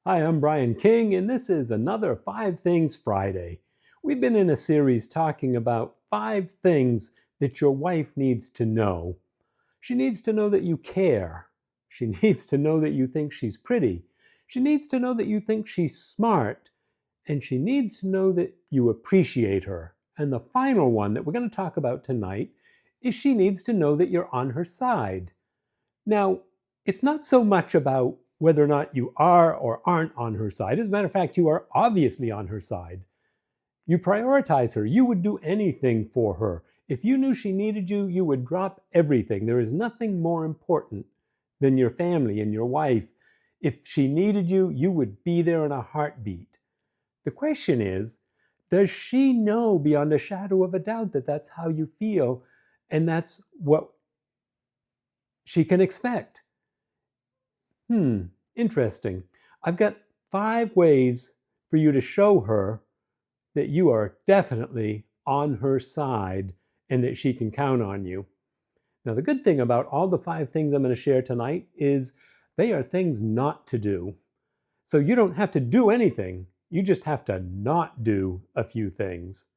Hi, I'm Brian King, and this is another 5 Things Friday. We've been in a series talking about 5 things that your wife needs to know. She needs to know that you care. She needs to know that you think she's pretty. She needs to know that you think she's smart. And she needs to know that you appreciate her. And the final one that we're going to talk about tonight is she needs to know that you're on her side. Now, it's not so much about whether or not you are or aren't on her side. As a matter of fact, you are obviously on her side. You prioritize her. You would do anything for her. If you knew she needed you, you would drop everything. There is nothing more important than your family and your wife. If she needed you, you would be there in a heartbeat. The question is, does she know beyond a shadow of a doubt that that's how you feel and that's what she can expect? Interesting. I've got 5 ways for you to show her that you are definitely on her side and that she can count on you. Now, the good thing about all the 5 things I'm going to share tonight is they are things not to do. So you don't have to do anything. You just have to not do a few things.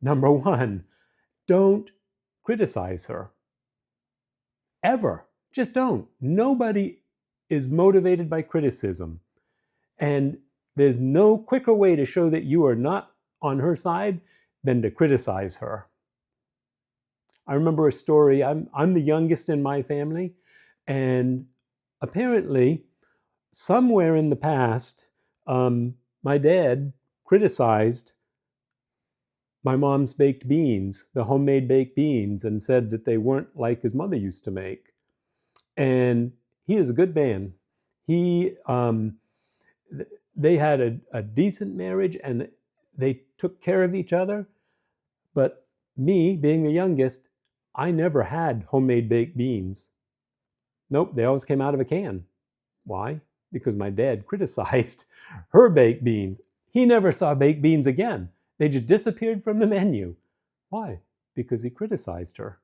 Number 1, don't criticize her. Ever. Just don't. Nobody is motivated by criticism. And there's no quicker way to show that you are not on her side than to criticize her. I remember a story. I'm the youngest in my family, and apparently, somewhere in the past, my dad criticized my mom's baked beans, the homemade baked beans, and said that they weren't like his mother used to make. And he is a good man. He they had a decent marriage and they took care of each other. But me, being the youngest, I never had homemade baked beans. Nope, they always came out of a can. Why? Because my dad criticized her baked beans. He never saw baked beans again. They just disappeared from the menu. Why? Because he criticized her.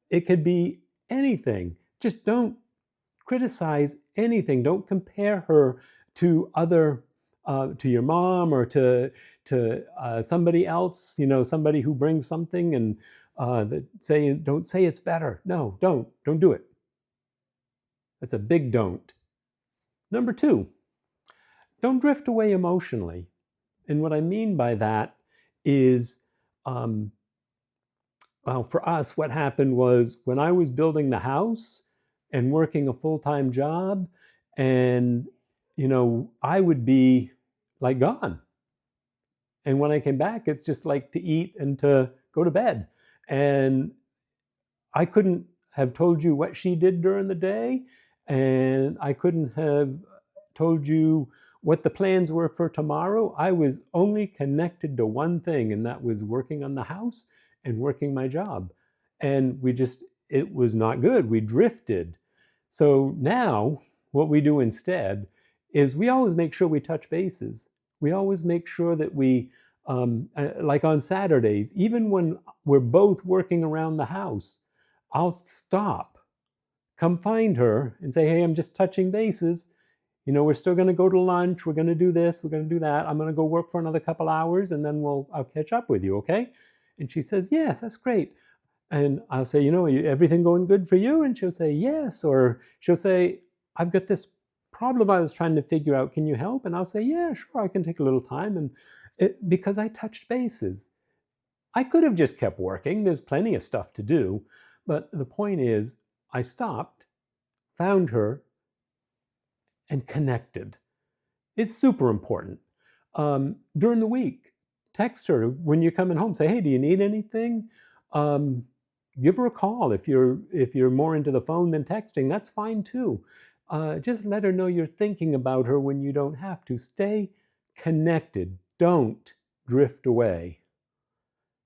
It could be anything. Just don't criticize anything. Don't compare her to to your mom or to somebody else. You know, somebody who brings something and don't say it's better. No, don't do it. That's a big don't. Number 2, don't drift away emotionally. And what I mean by that is, well, for us, what happened was when I was building the house and working a full-time job, and I would be like gone. And when I came back, it's just like to eat and to go to bed. And I couldn't have told you what she did during the day, and I couldn't have told you what the plans were for tomorrow. I was only connected to one thing, and that was working on the house and working my job. And it was not good. We drifted. So now, what we do instead is we always make sure we touch bases. We always make sure that like on Saturdays, even when we're both working around the house, I'll stop, come find her, and say, hey, I'm just touching bases. We're still going to go to lunch. We're going to do this. We're going to do that. I'm going to go work for another couple hours, and then I'll catch up with you, okay? And she says, yes, that's great. And I'll say, everything going good for you? And she'll say, yes. Or she'll say, I've got this problem I was trying to figure out. Can you help? And I'll say, yeah, sure, I can take a little time. And because I touched bases. I could have just kept working. There's plenty of stuff to do. But the point is, I stopped, found her, and connected. It's super important. During the week, text her when you're coming home. Say, hey, do you need anything? Give her a call. If you're more into the phone than texting, that's fine too. Just let her know you're thinking about her when you don't have to. Stay connected. Don't drift away.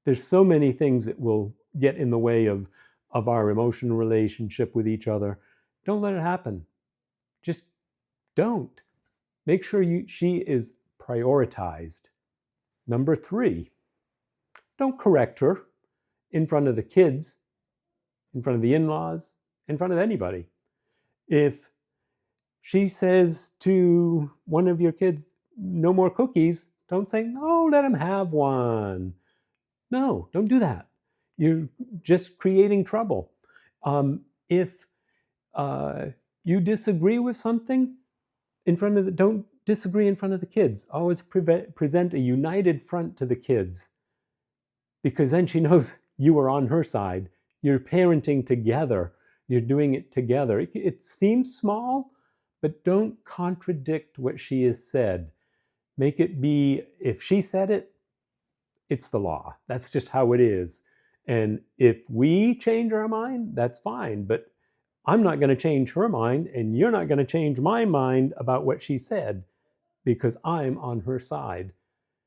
There's so many things that will get in the way of our emotional relationship with each other. Don't let it happen. Just don't. Make sure she is prioritized. Number 3, don't correct her in front of the kids, in front of the in-laws, in front of anybody. If she says to one of your kids, no more cookies, don't say, no, let him have one. No, don't do that. You're just creating trouble. If you disagree with something, don't disagree in front of the kids. Always present a united front to the kids, because then she knows you are on her side. You're parenting together. You're doing it together. It seems small, but don't contradict what she has said. Make it be, if she said it, it's the law. That's just how it is. And if we change our mind, that's fine. But I'm not going to change her mind, and you're not going to change my mind about what she said, because I'm on her side.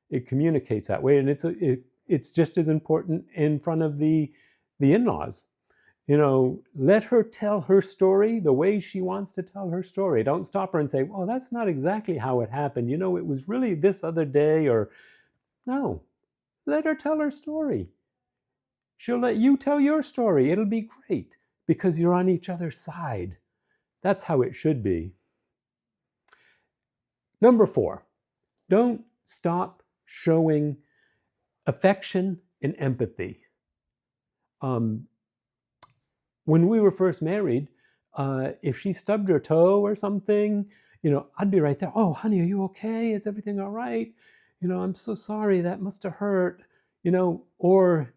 It communicates that way, and it's just as important in front of the in-laws. Let her tell her story the way she wants to tell her story. Don't stop her and say, well, that's not exactly how it happened. It was really this other day, or no. Let her tell her story. She'll let you tell your story. It'll be great, because you're on each other's side. That's how it should be. Number 4, don't stop showing affection and empathy. When we were first married, if she stubbed her toe or something, I'd be right there. Oh, honey, are you okay? Is everything all right? I'm so sorry. That must have hurt. Or,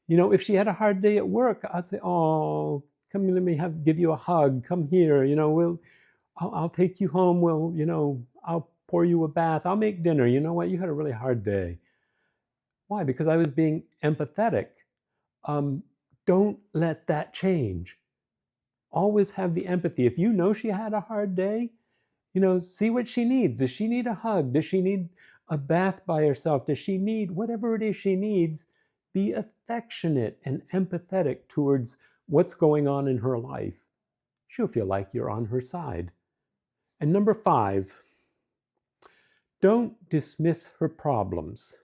if she had a hard day at work, I'd say, oh, come, let me give you a hug. Come here. I'll take you home. I'll pour you a bath. I'll make dinner. You know what? You had a really hard day. Why? Because I was being empathetic. Don't let that change. Always have the empathy. If you know she had a hard day, see what she needs. Does she need a hug? Does she need a bath by herself? Does she need whatever it is she needs? Be affectionate and empathetic towards what's going on in her life. She'll feel like you're on her side. And number 5, don't dismiss her problems.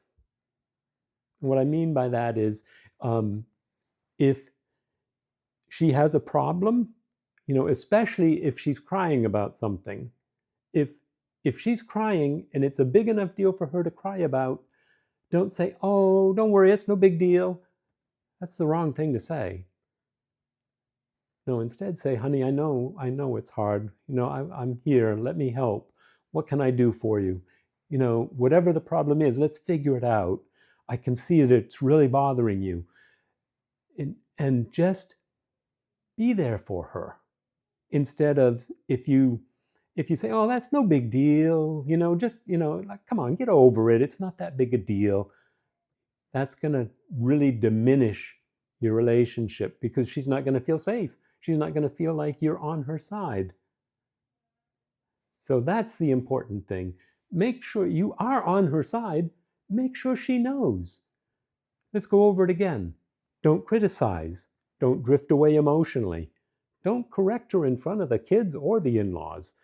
And what I mean by that is, if she has a problem, especially if she's crying about something, if she's crying and it's a big enough deal for her to cry about, don't say, oh, don't worry, it's no big deal. That's the wrong thing to say. No, instead say, honey, I know it's hard. I'm here. Let me help. What can I do for you? Whatever the problem is, let's figure it out. I can see that it's really bothering you. And just be there for her. Instead of, if you say, oh, that's no big deal, like, come on, get over it. It's not that big a deal. That's going to really diminish your relationship, because she's not going to feel safe. She's not going to feel like you're on her side. So that's the important thing. Make sure you are on her side. Make sure she knows. Let's go over it again. Don't criticize. Don't drift away emotionally. Don't correct her in front of the kids or the in-laws.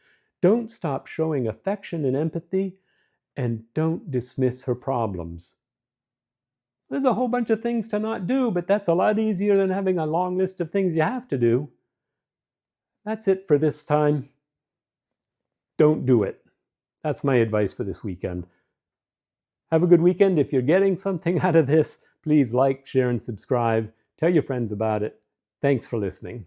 Don't stop showing affection and empathy, and don't dismiss her problems. There's a whole bunch of things to not do, but that's a lot easier than having a long list of things you have to do. That's it for this time. Don't do it. That's my advice for this weekend. Have a good weekend. If you're getting something out of this, please like, share, and subscribe. Tell your friends about it. Thanks for listening.